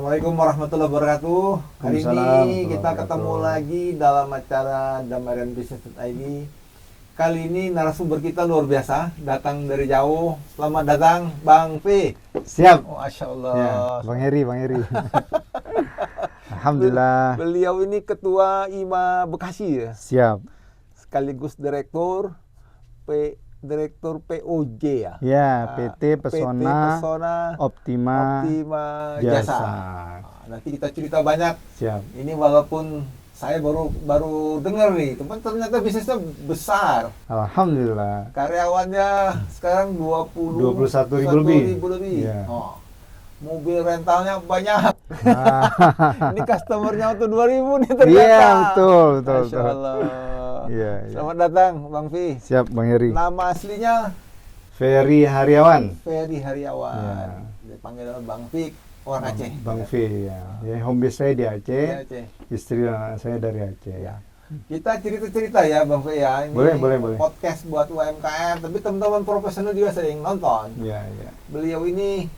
Assalamualaikum warahmatullahi wabarakatuh. Hari ini kita ketemu lagi dalam acara damarianbusiness.id. Kali ini narasumber kita luar biasa, datang dari jauh. Selamat datang Bang V. Siap. Oh, Masya Allah. Ya, Bang Heri. Alhamdulillah. Beliau ini Ketua IMA Bekasi ya? Siap. Sekaligus Direktur POJ ya? Ya, PT Pesona Optima Jasa. Nanti kita cerita banyak. Siap. Ini walaupun saya baru dengar nih, teman ternyata bisnisnya besar. Alhamdulillah. Karyawannya sekarang 21.000 lebih. Ya. Oh. Mobil rentalnya banyak. Ini customernya untuk 2.000 nih ternyata. Iya, betul. Masya Allah. Iya. Selamat datang Bang V. Siap, Bang Heri. Nama aslinya Ferry Haryawan. Ferry Haryawan. Ya. Dipanggil Bang V, orang Aceh. Bang V ya. Home base saya di Aceh. Di Aceh. Istri saya dari Aceh. Ya. Kita cerita-cerita ya Bang V ya. Ini boleh. podcast buat UMKM, tapi teman-teman profesional juga sering nonton. Iya. Beliau ini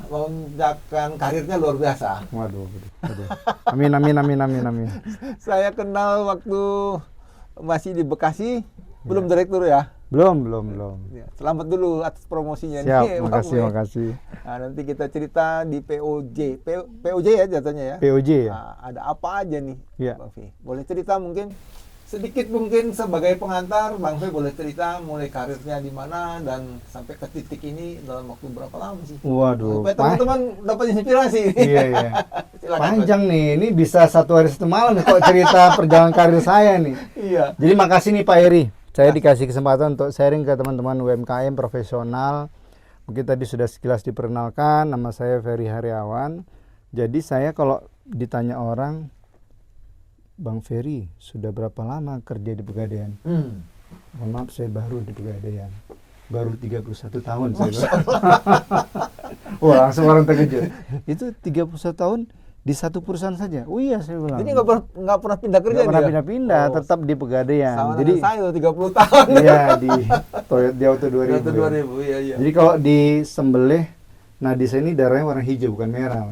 menjalankan karirnya luar biasa. Waduh. Amin. Saya kenal waktu masih di Bekasi, belum direktur ya? Belum. Ya, selamat dulu atas promosinya. Siap, nih, makasih. Nah, nanti kita cerita di POJ. POJ ya jatuhnya ya? POJ ya? Nah, ada apa aja nih, Ya. Bang V? Boleh cerita mungkin? Sedikit mungkin sebagai pengantar, Bang V boleh cerita mulai karirnya di mana dan sampai ke titik ini dalam waktu berapa lama sih? Waduh. Supaya teman-teman dapat inspirasi. Iya. Silakan, Panjang nih, ini bisa 1 hari 1 malam nih kok cerita perjalanan karir saya nih. Iya. Jadi makasih nih Pak Heri. Saya dikasih kesempatan untuk sharing ke teman-teman UMKM profesional. Mungkin tadi sudah sekilas diperkenalkan, nama saya Ferry Haryawan. Jadi saya kalau ditanya orang, Bang Ferry, sudah berapa lama kerja di Pegadaian? Mohon maaf, saya baru di Pegadaian. Baru 31 tahun saya. Wah, langsung orang terkejut. Itu 31 tahun di satu perusahaan saja. Oh iya, saya bilang. Jadi nggak pernah pindah kerja? Nggak pernah pindah-pindah, tetap di Pegadaian. Sama jadi saya 30 tahun. Iya, di Toyota Auto 2000. Toyota 2000, iya. Jadi kalau di sembelih, nah di sini darahnya warna hijau bukan merah,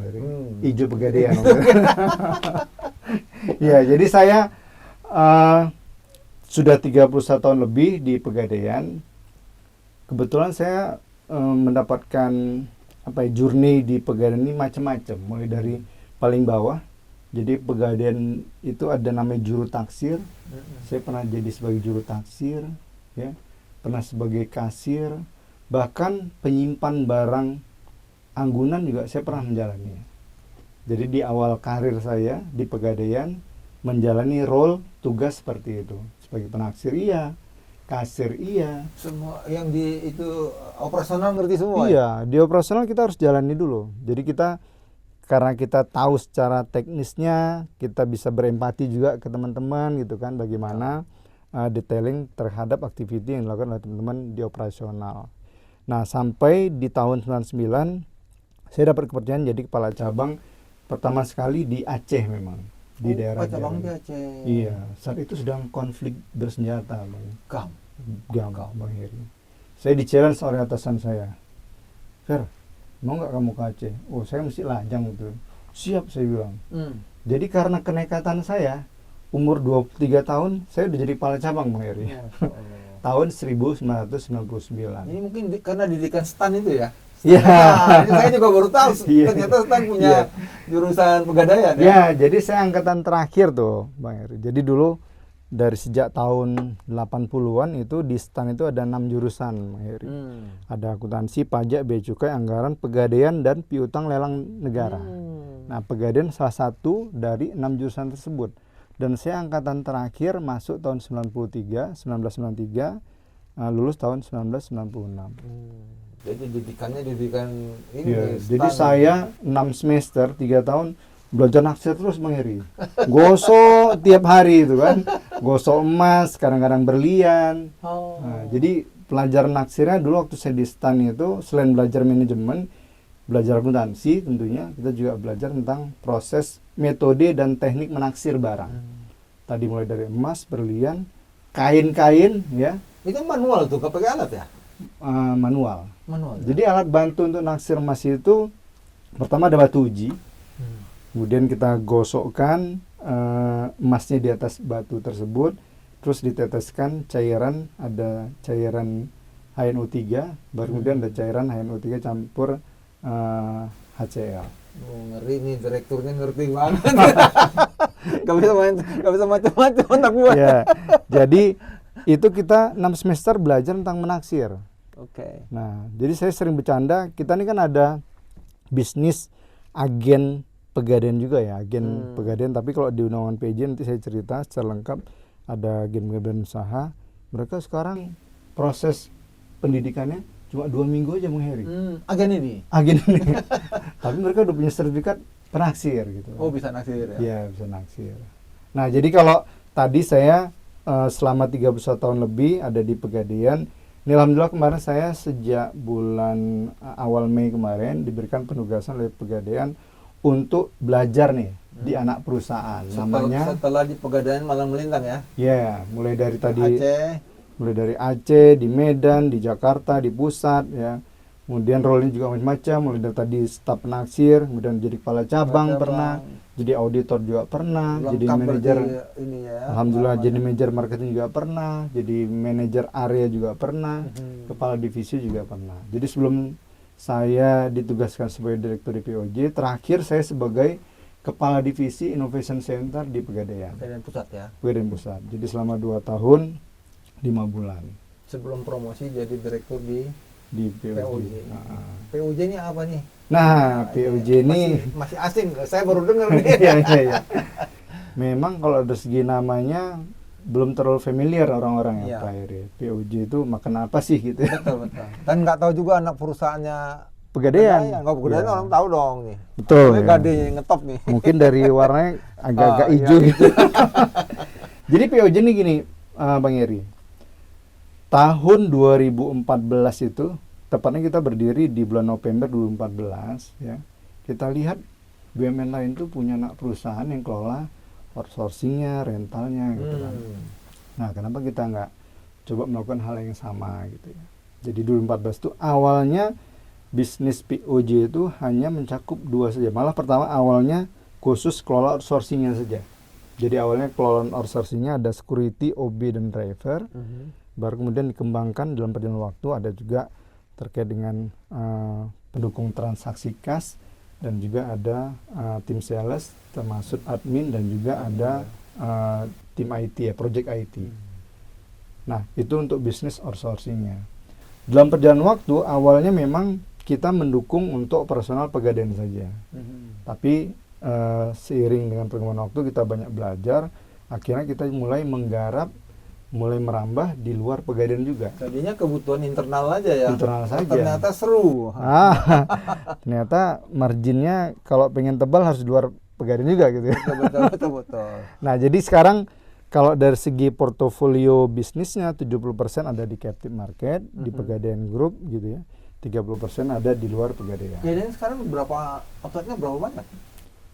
hijau Pegadaian. Ya, jadi saya sudah 31 tahun lebih di Pegadaian. Kebetulan saya mendapatkan journey di Pegadaian ini macam-macam, mulai dari paling bawah. Jadi Pegadaian itu ada namanya juru taksir. Saya pernah jadi sebagai juru taksir, ya. Pernah sebagai kasir, bahkan penyimpan barang anggunan juga saya pernah menjalani. Jadi di awal karir saya di Pegadaian menjalani role tugas seperti itu, sebagai penaksir iya, kasir iya. Semua yang di itu operasional ngerti semua. Iya, di operasional kita harus jalani dulu. Jadi karena kita tahu secara teknisnya, kita bisa berempati juga ke teman-teman gitu kan, bagaimana detailing terhadap aktiviti yang dilakukan oleh teman-teman di operasional. Nah, sampai di tahun 99 saya dapat kepercayaan jadi kepala cabang pertama sekali di Aceh, memang di daerah cabang di Aceh. Iya, saat itu sedang konflik bersenjata, Bang. Gam, Bang Heri. Saya di-challenge oleh atasan saya. Fer, mau nggak kamu ke Aceh? Oh, saya mesti lajang itu. Siap, saya bilang. Jadi karena kenekatan saya, umur 23 tahun, saya udah jadi kepala cabang, Bang Heri. Tahun 1999. Ini mungkin karena didikan STAN itu ya? Iya. Saya juga baru tahu ternyata STAN punya jurusan Pegadaian ya? Ya, jadi saya angkatan terakhir tuh, Bang Heri. Jadi dulu dari sejak tahun 80-an itu di STAN itu ada 6 jurusan, Bang Heri. Ada akuntansi, pajak, bea cukai, anggaran, Pegadaian, dan piutang lelang negara. Nah, Pegadaian salah satu dari 6 jurusan tersebut. Dan saya angkatan terakhir masuk tahun 1993, lulus tahun 1996. Jadi didikan ini. Ya, jadi saya 6 semester 3 tahun belajar naksir terus, Bang Heri. Gosok tiap hari itu kan. Gosok emas, kadang-kadang berlian. Nah, jadi pelajaran naksirnya dulu waktu saya di STAN itu selain belajar manajemen, belajar akuntansi tentunya, kita juga belajar tentang proses, metode dan teknik menaksir barang. Tadi mulai dari emas, berlian, kain-kain ya. Itu manual tuh, nggak pakai alat ya? Manual. Manual. Jadi alat bantu untuk naksir emas itu Pertama ada batu uji, Hmm. kemudian kita gosokkan emasnya di atas batu tersebut, terus diteteskan cairan, ada cairan HNO3, baru kemudian ada cairan HNO3 campur HCl. Oh, ngeri nih, direkturnya ngerti banget. Gak bisa macam-macam anak gua. Ya, jadi itu kita 6 semester belajar tentang menaksir. Oke. Nah, jadi saya sering bercanda, kita ini kan ada bisnis agen pegadaian juga ya, agen pegadaian, tapi kalau di Undang-Undang PJ nanti saya cerita secara lengkap, ada agen pegadaian usaha. Mereka sekarang proses pendidikannya cuma 2 minggu aja, Bang Heri. Agen ini. Agen ini. Tapi mereka udah punya sertifikat penaksir gitu. Oh, bisa naksir ya. Iya, bisa naksir. Nah, jadi kalau tadi saya selama 31 tahun lebih ada di Pegadaian. Ini alhamdulillah kemarin saya sejak bulan awal Mei kemarin diberikan penugasan oleh Pegadaian untuk belajar nih di anak perusahaan. Setelah di Pegadaian Malang Melintang ya. Ya, mulai dari tadi Aceh. mulai dari Aceh, di Medan, di Jakarta, di pusat ya. Kemudian role-nya juga macam-macam, mulai dari tadi staf penaksir, kemudian jadi kepala cabang pernah, jadi auditor juga pernah, jadi manajer ini ya. alhamdulillah jadi manajer marketing juga pernah, jadi manajer area juga pernah, kepala divisi juga pernah. Jadi sebelum saya ditugaskan sebagai direktur di POJ, terakhir saya sebagai kepala divisi Innovation Center di Pegadaian. Pegadaian Pusat ya. Pegadaian Pusat. Jadi selama 2 tahun 5 bulan Sebelum promosi jadi direktur di POJ. POJ ini apa nih? Nah, POJ ini masih asing, saya baru dengar nih. iya. Memang kalau dari segi namanya belum terlalu familiar orang-orang ya, Pak Heri. POJ itu makan apa sih gitu ya. Betul. Dan nggak tahu juga anak perusahaannya Pegadaian. Nggak Pegadaian orang tahu dong nih. Betul. Ya. Gadenya ngetop nih. Mungkin dari warnanya agak-agak hijau iya. gitu. Jadi POJ ini gini, Bang Heri. Tahun 2014 itu, tepatnya kita berdiri di bulan November 2014 ya. Kita lihat BUMN lain tuh punya anak perusahaan yang kelola outsourcingnya, rentalnya gitu kan. Nah, kenapa kita nggak coba melakukan hal yang sama gitu ya. Jadi 2014 itu awalnya bisnis POJ itu hanya mencakup 2 saja. Malah pertama awalnya khusus kelola outsourcingnya saja. Jadi awalnya kelolaan outsourcingnya ada security, OB, dan driver. Baru kemudian dikembangkan dalam perjalanan waktu ada juga terkait dengan pendukung transaksi kas, dan juga ada tim sales termasuk admin, dan juga ada tim IT ya, project IT. Nah, itu untuk bisnis outsourcingnya. Dalam perjalanan waktu awalnya memang kita mendukung untuk operasional Pegadaian saja. Tapi seiring dengan perkembangan waktu kita banyak belajar, akhirnya kita mulai menggarap, mulai merambah di luar Pegadaian juga. Tadinya kebutuhan internal aja ya. Internal saja. Ternyata seru. Ternyata marginnya kalau pengen tebal harus di luar Pegadaian juga gitu ya. Betul. Nah, jadi sekarang kalau dari segi portofolio bisnisnya 70% ada di captive market, di Pegadaian Group gitu ya. 30% ada di luar Pegadaian. Pegadaian sekarang outletnya berapa banyak?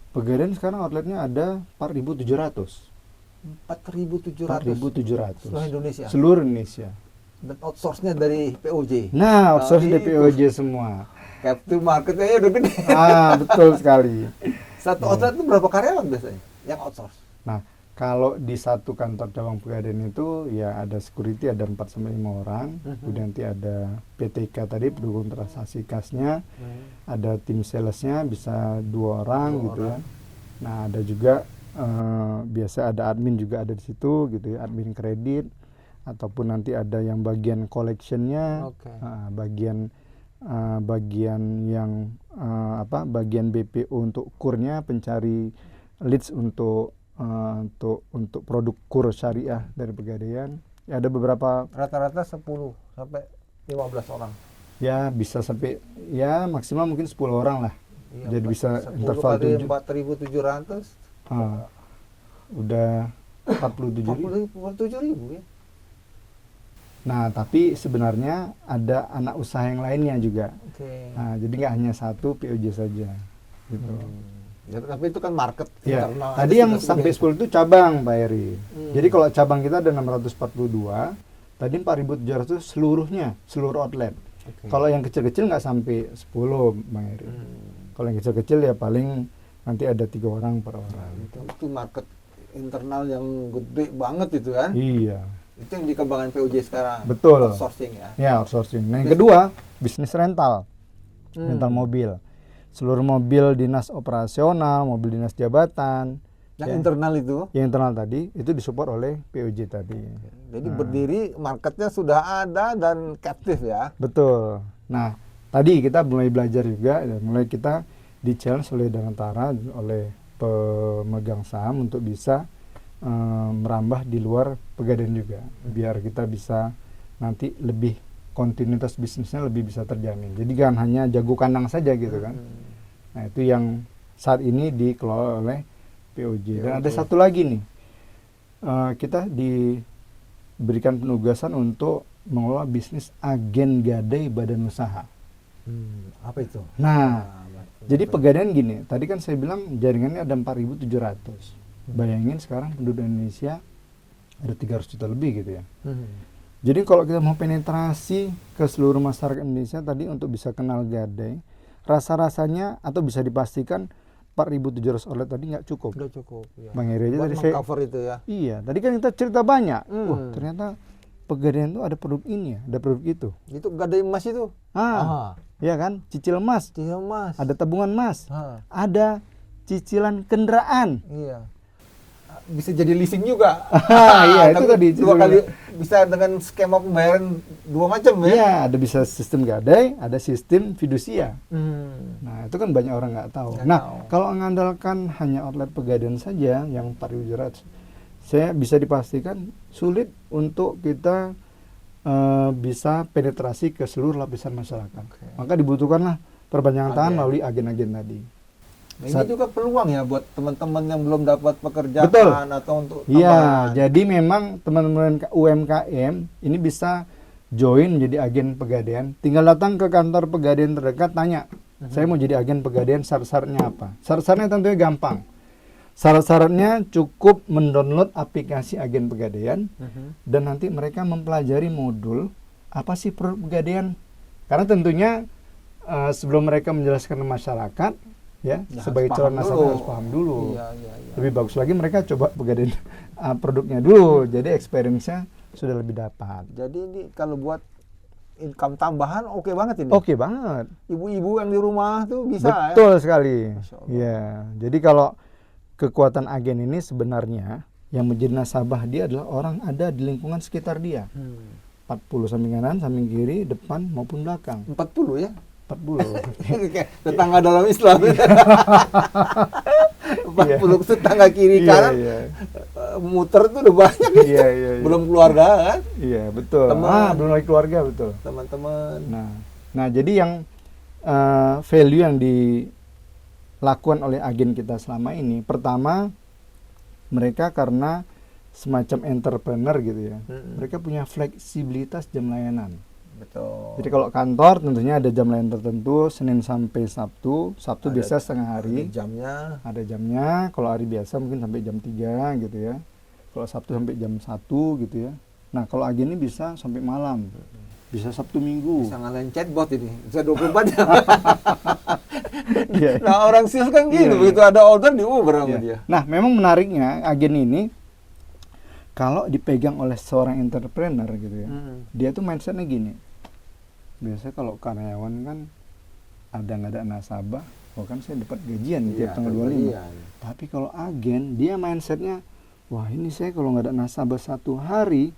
Pegadaian sekarang outletnya ada 4.700. 4.700 seluruh Indonesia. Seluruh Indonesia. Dan outsource-nya dari POJ. Nah, outsource dari POJ semua. Captive marketnya udah gede. Betul sekali. Satu outlet itu berapa karyawan biasanya yang outsource? Nah, kalau di satu kantor cabang Pegadaian itu ya ada security ada 4-5 orang, kemudian nanti ada PTK tadi, pendukung transaksi kasnya, ada tim salesnya bisa 2 orang gitu ya. Nah, ada juga biasa ada admin juga ada di situ gitu ya, admin kredit, ataupun nanti ada yang bagian collectionnya, bagian yang bagian BPO untuk kurnya, pencari leads untuk produk kur syariah dari Pegadaian. Ya, ada beberapa rata-rata 10 sampai 15 orang. Ya, bisa sampai ya maksimal mungkin 10 orang lah. Iya, jadi bisa 10 interval kali 4.700 udah 47.000 ya. Nah, tapi sebenarnya ada anak usaha yang lainnya juga. Nah, jadi nggak hanya satu POJ saja gitu. Ya, tapi itu kan market ya, internal. tadi yang sampai 10 itu cabang, Pak Heri. Jadi kalau cabang kita ada 642, tadi 4.700 seluruh outlet. Kalau yang kecil-kecil nggak sampai 10, Bang Heri. Kalau yang kecil-kecil ya paling nanti ada 3 orang per orang. Itu market internal yang gede banget itu kan. Iya. Itu yang dikembangkan PUJ sekarang. Betul. Outsourcing ya. Ya, outsourcing. Nah, yang kedua, bisnis rental. Rental mobil. Seluruh mobil dinas operasional, mobil dinas jabatan, Yang internal itu. yang internal tadi itu disupport oleh PUJ tadi. Jadi berdiri, marketnya sudah ada dan captive ya. Betul. Nah, tadi kita mulai belajar juga, dan mulai kita di challenge oleh Danantara, oleh pemegang saham untuk bisa merambah di luar Pegadaian juga, biar kita bisa nanti lebih kontinuitas bisnisnya lebih bisa terjamin. Jadi kan hanya jago kandang saja gitu kan. Nah, itu yang saat ini dikelola oleh PUJ. Dan ada satu lagi nih, kita diberikan penugasan untuk mengelola bisnis agen gadai badan usaha. Apa itu? Nah, jadi Pegadaian gini, tadi kan saya bilang jaringannya ada 4.700. Bayangin sekarang penduduk Indonesia ada 300 juta lebih gitu ya. Jadi kalau kita mau penetrasi ke seluruh masyarakat Indonesia tadi untuk bisa kenal gadai, rasa-rasanya atau bisa dipastikan 4.700 outlet tadi nggak cukup. Udah cukup. Ya. Bang Heri aja Buat tadi saya cover itu ya. Iya, tadi kan kita cerita banyak. Wah, ternyata Pegadaian itu ada produk ini ya, ada produk itu. Itu gadai emas itu. Iya kan? Cicil emas, Iya emas. ada tabungan emas, Ah, ada cicilan kendaraan. iya. Bisa jadi leasing juga. Iya, itu Tapi tadi. dua kali bisa dengan skema pembayaran 2 macam ya. Iya, ada bisa sistem gadai, ada sistem fidusia. Hmm. Nah, itu kan banyak orang nggak tahu. Nggak Nah, tahu. kalau mengandalkan hanya outlet Pegadaian saja yang 4.700, saya bisa dipastikan sulit untuk kita bisa penetrasi ke seluruh lapisan masyarakat. Maka dibutuhkanlah perpanjangan tangan melalui agen-agen tadi. Nah, ini juga peluang ya buat teman-teman yang belum dapat pekerjaan Betul. atau untuk Iya, tambahan. jadi memang teman-teman UMKM ini bisa join menjadi agen Pegadaian. Tinggal datang ke kantor Pegadaian terdekat, tanya, saya mau jadi agen Pegadaian, syarat-syaratnya apa? Syarat-syaratnya tentunya gampang. Syarat-syaratnya cukup mendownload aplikasi agen Pegadaian dan nanti mereka mempelajari modul apa sih produk Pegadaian. Karena tentunya sebelum mereka menjelaskan ke masyarakat, ya, Ya, sebagai harus calon paham nasabah dulu. harus paham dulu. Iya, iya, iya. Lebih bagus lagi mereka coba Pegadaian produknya dulu, jadi experience-nya sudah lebih dapat. Jadi ini kalau buat income tambahan oke banget ini. Oke banget. Ibu-ibu yang di rumah tuh bisa Betul sekali. Masya Allah. Ya, jadi kalau kekuatan agen ini sebenarnya yang menjadi nasabah dia adalah orang ada di lingkungan sekitar dia. 40 samping kanan, samping kiri, depan maupun belakang. 40 ya. 40. Kayak tetangga dalam Islam. 40 tetangga kiri Iya, kanan. iya. Muter tuh udah banyak. Iya, iya, iya. Belum keluarga kan, Iya, betul. Teman. Belum lagi keluarga, betul. teman-teman. Nah, jadi yang value yang dilakukan oleh agen kita selama ini, pertama mereka karena semacam entrepreneur gitu ya, mereka punya fleksibilitas jam layanan. Betul. Jadi kalau kantor tentunya ada jam layanan tertentu, Senin sampai Sabtu, Sabtu Ada- biasa setengah hari, Ada jamnya. ada jamnya. Kalau hari biasa mungkin sampai jam 3 gitu ya. Kalau Sabtu sampai jam 1 gitu ya. Nah, kalau agen ini bisa sampai malam. Bisa Sabtu Minggu. Bisa ngalahin chatbot ini. Bisa 24 jam. Iya. Nah, orang sales kan gitu. Iya, iya. Begitu ada order di Uber sama Iya. dia. Nah, memang menariknya agen ini kalau dipegang oleh seorang entrepreneur gitu ya, dia tuh mindsetnya gini. Biasanya kalau karyawan kan ada nggak ada nasabah, oh kan saya dapat gajian tiap tanggal 25. bagian. Tapi kalau agen dia mindsetnya, wah ini saya kalau nggak ada nasabah 1 hari,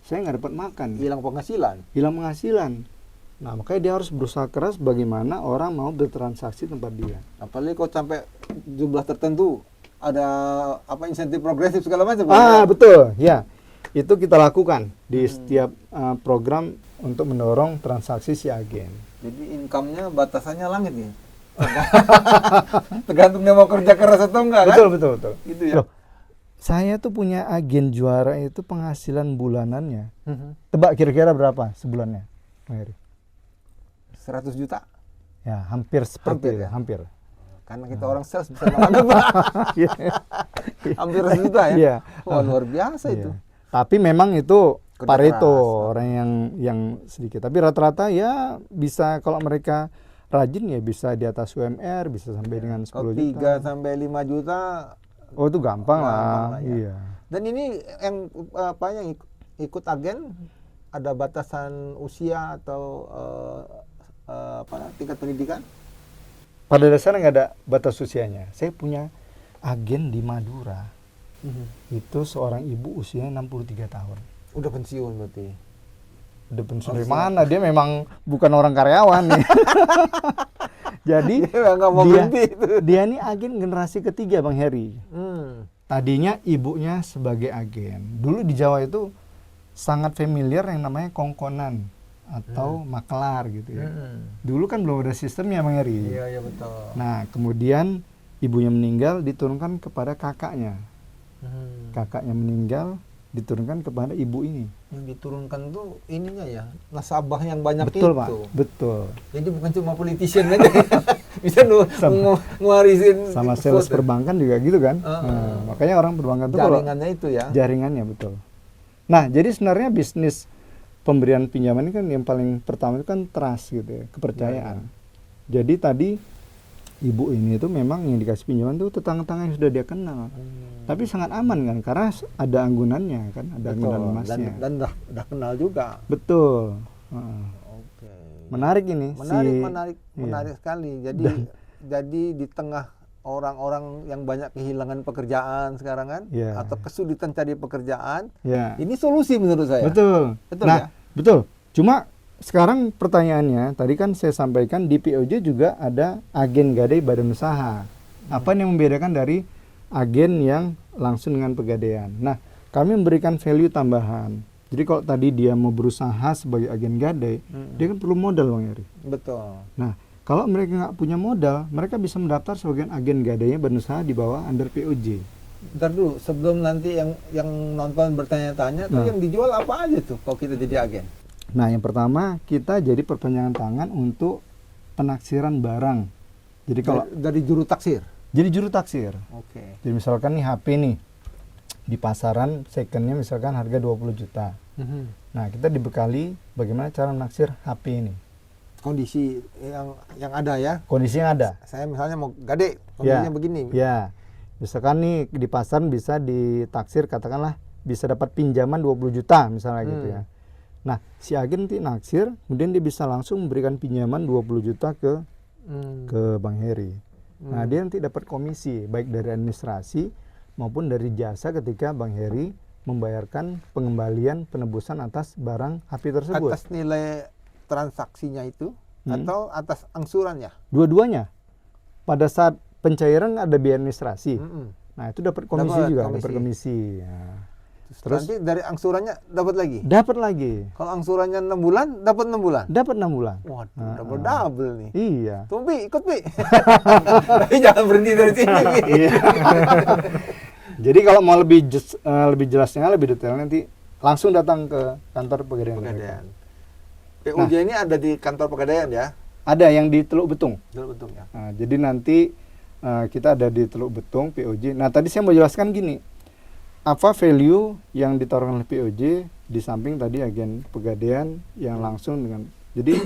saya nggak dapat makan, Hilang penghasilan. hilang penghasilan. Nah makanya dia harus berusaha keras bagaimana orang mau bertransaksi tempat dia. Apalagi kalau sampai jumlah tertentu ada apa insentif progresif segala macam. Betul, ya. Itu kita lakukan di setiap program untuk mendorong transaksi si agen. Jadi income-nya batasannya langit nih. Tergantung dia mau kerja keras atau enggak kan? Betul. Gitu ya. Loh, saya tuh punya agen juara itu penghasilan bulanannya. Tebak kira-kira berapa sebulannya, Bang Heri? 100 juta. Ya, hampir seperti Hampir itu, ya? hampir. Karena kita orang sales bisa menganggap hampir 100 juta ya. Iya. Wah, luar biasa Iya. itu. Tapi memang itu Kerja Pareto keras. orang yang sedikit. Tapi rata-rata ya bisa kalau mereka rajin ya bisa di atas UMR, bisa sampai dengan 10 Kalau juta. 3 sampai 5 juta. Oh itu gampang Gampang lah, lah ya. iya. Dan ini yang apa yang ikut agen ada batasan usia atau tingkat pendidikan? Pada dasarnya nggak ada batas usianya. Saya punya agen di Madura, itu seorang ibu usianya 63 tahun. Udah pensiun berarti. Udah pensiun dari siap. mana? Dia memang bukan orang karyawan nih. Jadi Dia nggak mau berhenti itu. dia ini agen generasi ketiga Bang Heri. Hmm. Tadinya ibunya sebagai agen. Dulu di Jawa itu sangat familiar yang namanya kongkonan atau makelar gitu ya. Dulu kan belum ada sistemnya Bang Heri. Iya, iya betul. Nah, kemudian ibunya meninggal diturunkan kepada kakaknya. Kakaknya meninggal diturunkan kepada ibu ini. Yang diturunkan tuh ininya ya, nasabah yang banyak Betul, itu. Pak. Betul. Jadi bukan cuma politician aja. Bisa ngewarisin Sama sales vote. perbankan juga gitu kan. Nah, makanya orang perbankan itu kalau Jaringannya itu ya. jaringannya betul. Nah, jadi sebenarnya bisnis pemberian pinjaman ini kan yang paling pertama itu kan trust gitu ya, kepercayaan. Jadi tadi ibu ini tuh memang yang dikasih pinjaman tuh tetangga-tetangga yang sudah dia kenal. Tapi sangat aman kan karena ada anggunannya kan, ada anggunan emasnya. Dan udah kenal juga. Betul. Heeh. Oke. Menarik ini Menarik sekali. Jadi di tengah orang-orang yang banyak kehilangan pekerjaan sekarang kan, Iya. atau kesulitan cari pekerjaan, Ya. ini solusi menurut saya. Betul. Betul Nah, ya? betul. Cuma sekarang pertanyaannya, tadi kan saya sampaikan di POJ juga ada agen gadai badan usaha. Apa yang membedakan dari agen yang langsung dengan pegadaian? Nah, kami memberikan value tambahan. Jadi kalau tadi dia mau berusaha sebagai agen gadai, dia kan perlu modal Bang Heri. Betul. Nah, kalau mereka nggak punya modal, mereka bisa mendaftar sebagai agen gadainya badan usaha di bawah under POJ. Ntar dulu, sebelum nanti yang nonton bertanya-tanya, tuh yang dijual apa aja tuh kalau kita jadi agen? Nah, yang pertama kita jadi perpanjangan tangan untuk penaksiran barang. Jadi kalau Dari juru taksir? jadi juru taksir. Oke. Jadi misalkan nih HP nih di pasaran secondnya misalkan harga 20 juta. Nah, kita dibekali bagaimana cara menaksir HP ini. Kondisi yang ada ya. Kondisi yang ada. Saya misalnya mau gade, kondisinya begini. Ya. Misalkan nih di pasaran bisa ditaksir katakanlah bisa dapat pinjaman 20 juta misalnya gitu ya. Nah, si agen nanti naksir, kemudian dia bisa langsung memberikan pinjaman 20 juta ke Bang Heri. Nah, dia nanti dapat komisi baik dari administrasi maupun dari jasa ketika Bang Heri membayarkan pengembalian penebusan atas barang HP tersebut. Atas nilai transaksinya itu atau atas angsurannya? Dua-duanya. Pada saat pencairan ada biaya administrasi. Nah, itu dapat komisi juga, dapat komisi. Nah, terus nanti dari angsurannya dapat lagi? Dapat lagi. Kalau angsurannya 6 bulan, dapat 6 bulan? Dapat 6 bulan. Waduh, double-double nih. Iya. Tuh, Pi, ikut, Pi. Tapi jangan berhenti dari sini, Pi. Iya. Jadi kalau mau lebih jelasnya, lebih detail nanti langsung datang ke kantor pegadaian. PUJ ini ada di kantor pegadaian ya? Ada yang di Teluk Betung. Teluk Betung ya. Nah, jadi nanti kita ada di Teluk Betung POJ. Nah, tadi saya mau jelaskan gini. Apa value yang ditawarkan oleh POJ di samping tadi agen pegadaian yang langsung dengan. Jadi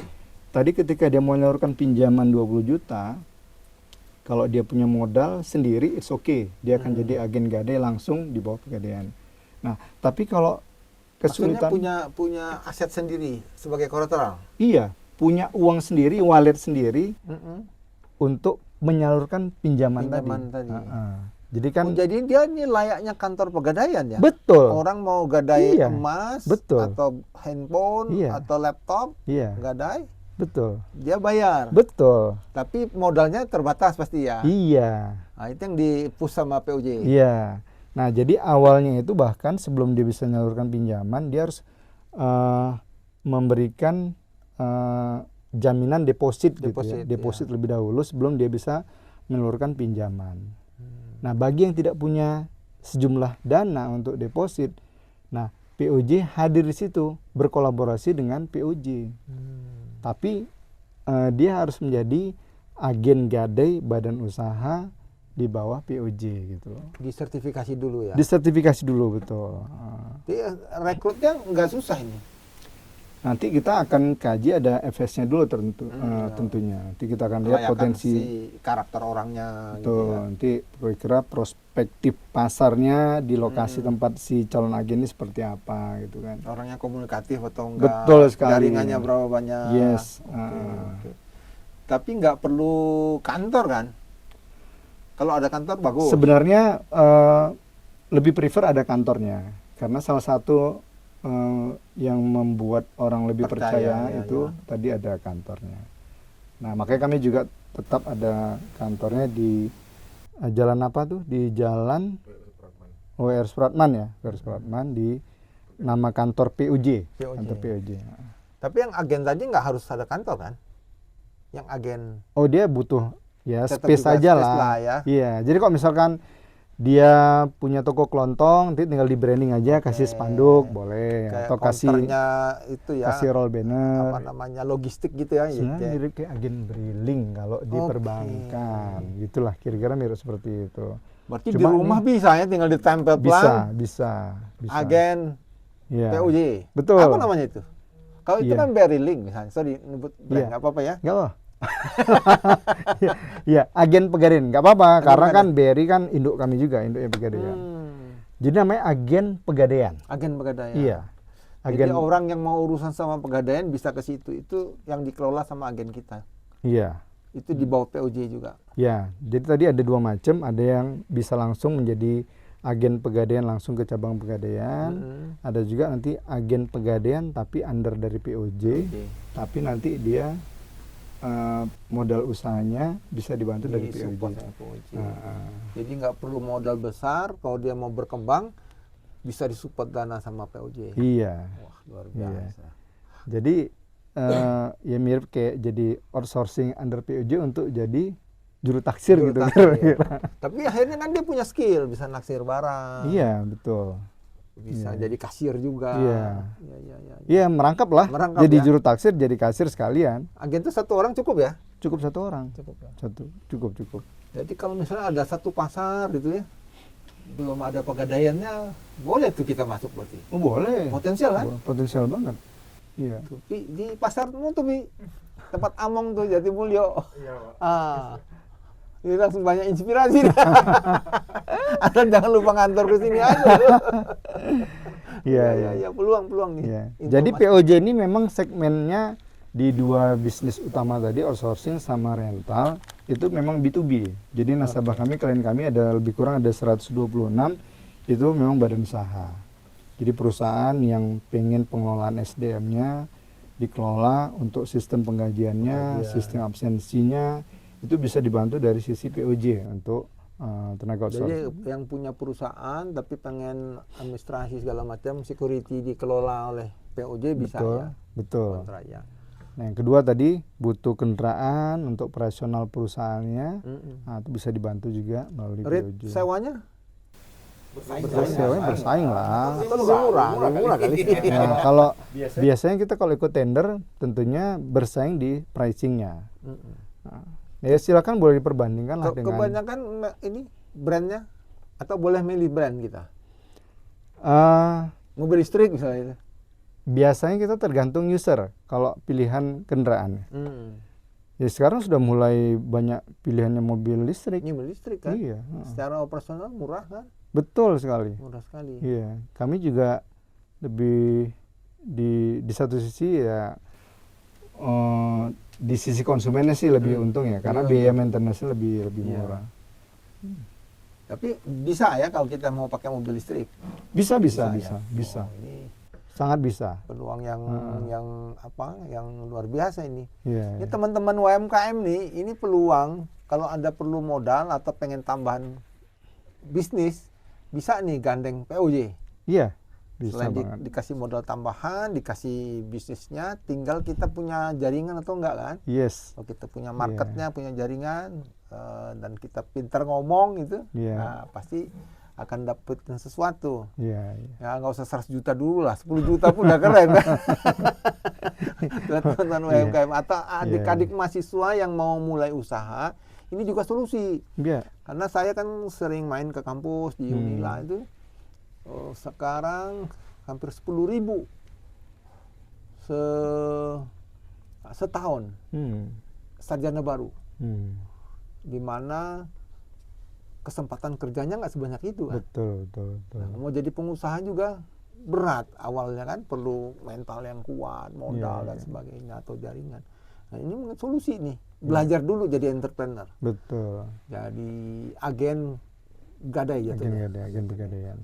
tadi ketika dia mau menyalurkan pinjaman 20 juta, kalau dia punya modal sendiri it's okay. Dia akan jadi agen gadai langsung di bawah pegadaian. Nah, tapi kalau kesulitan maksudnya punya aset sendiri sebagai kolateral. Iya, punya uang sendiri, wallet sendiri untuk menyalurkan pinjaman tadi. Jadi kan jadi dia ini layaknya kantor pegadaian ya. Betul. Orang mau gadai emas atau handphone atau laptop, gadai. Betul. Dia bayar. Betul. Tapi modalnya terbatas pasti ya. Iya. Nah, itu yang di-push sama POJ. Iya. Nah, jadi awalnya itu bahkan sebelum dia bisa menyalurkan pinjaman, dia harus memberikan jaminan deposit gitu ya. Deposit lebih dahulu sebelum dia bisa menyalurkan pinjaman. Nah, bagi yang tidak punya sejumlah dana untuk deposit, nah POJ hadir di situ berkolaborasi dengan POJ. Tapi dia harus menjadi agen gadai badan usaha di bawah POJ gitu loh. Disertifikasi dulu ya. Disertifikasi dulu betul. Jadi rekrutnya nggak susah ini. Nanti kita akan kaji ada FS-nya dulu Iya. tentunya. Nanti kita akan lihat Kelayakan potensi. si karakter orangnya gitu Betul. ya. Nanti kira-kira prospektif pasarnya di lokasi tempat si calon agen ini seperti apa gitu kan. Orangnya komunikatif atau enggak, Betul sekali. jaringannya berapa banyak. Yes. Oke. Tapi nggak perlu kantor kan? Kalau ada kantor bagus. Sebenarnya lebih prefer ada kantornya, karena salah satu yang membuat orang lebih percaya ya, itu tadi ada kantornya. Nah, makanya kami juga tetap ada kantornya di jalan apa tuh? Di jalan WR Supratman ya, WR Supratman di nama kantor PUJ. Kantor PUJ. Tapi yang agen tadi nggak harus ada kantor kan? Yang agen Oh, dia butuh ya tetap space juga aja space lah. lah ya. Iya, jadi kalau misalkan dia punya toko kelontong, nanti tinggal di branding aja, kasih spanduk boleh, Kayak atau kasih counternya itu ya, kasih roll banner. apa namanya, logistik gitu ya. Sebenarnya gitu. mirip kayak agen briling kalau di perbankan, gitulah kira-kira mirip seperti itu. Berarti Cuma di rumah ini bisa ya, tinggal ditempel pelang. bisa. Agen Iya. PUJ. Betul. Apa namanya itu? Kalau itu Iya. kan Berry Link misalnya, sorry nyebut brand, Iya. nggak apa-apa ya. Nggak apa. Ya, agen Pegadaian nggak apa-apa, karena kan BRI kan induk kami juga, induknya Pegadaian. Jadi namanya agen Pegadaian. Agen Pegadaian. Iya. Jadi Agen. orang yang mau urusan sama Pegadaian bisa ke situ. Itu yang dikelola sama agen kita. Iya. Itu di bawah PUJ juga. Ya, jadi tadi ada dua macam, ada yang bisa langsung menjadi agen Pegadaian langsung ke cabang Pegadaian, ada juga nanti agen Pegadaian tapi under dari POJ, tapi nanti dia modal usahanya bisa dibantu dari POJ. Support sama POJ. Jadi nggak perlu modal besar, kalau dia mau berkembang bisa disupport dana sama POJ. Iya. Wah, luar biasa. Jadi ya mirip kayak jadi outsourcing under POJ untuk jadi juru taksir gitu. Taksir, ya. Tapi akhirnya kan dia punya skill, bisa naksir barang. Iya, betul. Bisa jadi kasir juga. Iya. Iya. Iya, merangkap lah. Merangkap, jadi ya. juru taksir, jadi kasir sekalian. Agen itu satu orang cukup ya? Cukup satu orang. Cukup ya. Cukup. Jadi kalau misalnya ada satu pasar gitu ya, belum ada pegadaiannya, boleh tuh kita masuk berarti. Oh, boleh. Potensial kan? Potensial banget. Iya. Tapi di pasarmu tuh, Bi, tempat Among tuh, Jatimulyo. Iya, ini langsung banyak inspirasi. Asal jangan lupa ngantor ke sini aja. Iya, peluang nih. Iya. Informasi. Jadi POJ ini memang segmennya di dua bisnis utama tadi, outsourcing sama rental, itu memang B2B. Jadi nasabah kami, klien kami ada lebih kurang ada 126, itu memang badan usaha. Jadi perusahaan yang pengen pengelolaan SDM-nya dikelola untuk sistem penggajiannya, sistem absensinya, itu bisa dibantu dari sisi POJ untuk tenaga outsourcing. Jadi yang punya perusahaan tapi pengen administrasi segala macam, security dikelola oleh POJ bisa ya. Betul. Kontrak ya. Nah, yang kedua tadi butuh kendaraan untuk operasional perusahaannya, nah, itu bisa dibantu juga melalui Rate POJ. sewanya? Sewanya bersaing lah. Itu lebih murah kali. Nah, kalau biasanya kita kalau ikut tender tentunya bersaing di pricingnya. Nah, ya silakan boleh diperbandingkan lah dengan. Kebanyakan ini brandnya atau boleh milih brand kita? Mobil listrik misalnya. Biasanya kita tergantung user kalau pilihan kendaraan. Ya sekarang sudah mulai banyak pilihannya mobil listrik. Ini mobil listrik kan? Iya. Secara operasional murah kan? Betul sekali. Murah sekali. Iya, kami juga lebih di satu sisi ya di sisi konsumennya sih lebih untung ya, karena biaya maintenance lebih murah. Tapi bisa ya kalau kita mau pakai mobil listrik? Bisa. Oh, ini Sangat bisa. peluang yang luar biasa ini. Iya. Ini teman-teman UMKM nih, ini peluang kalau Anda perlu modal atau pengen tambahan bisnis, bisa nih gandeng POJ. Iya, bisa Selain banget. dikasih modal tambahan, dikasih bisnisnya, tinggal kita punya jaringan atau enggak kan? Yes. Kalau kita punya marketnya, punya jaringan, dan kita pintar ngomong gitu, nah, pasti akan dapetin sesuatu. Iya. Ya nggak usah 100 juta dulu lah, 10 juta pun udah keren. Teman-teman UMKM atau adik-adik mahasiswa yang mau mulai usaha, ini juga solusi. Iya. Karena saya kan sering main ke kampus di Unila itu, sekarang hampir 10.000 setahun sarjana baru, di mana kesempatan kerjanya nggak sebanyak itu kan. Betul. Nah, mau jadi pengusaha juga berat awalnya kan, perlu mental yang kuat, modal dan sebagainya atau jaringan. Nah, ini mungkin solusi nih, belajar dulu jadi entrepreneur. Betul. Jadi agen gadai jatuhnya. Agen pegadaian.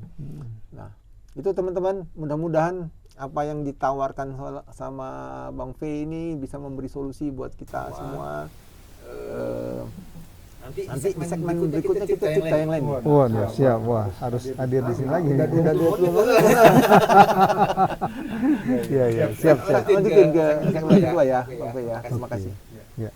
Nah, itu teman-teman, mudah-mudahan apa yang ditawarkan sama Bang V ini bisa memberi solusi buat kita semua. Nanti di segmen berikutnya kita cerita yang lain. Wah, siap. Wah, harus hadir di sini lagi. Udah 20 menit. Iya, siap. Lanjutin ke segmen kedua ya, Bang V ya. Terima kasih. Ya.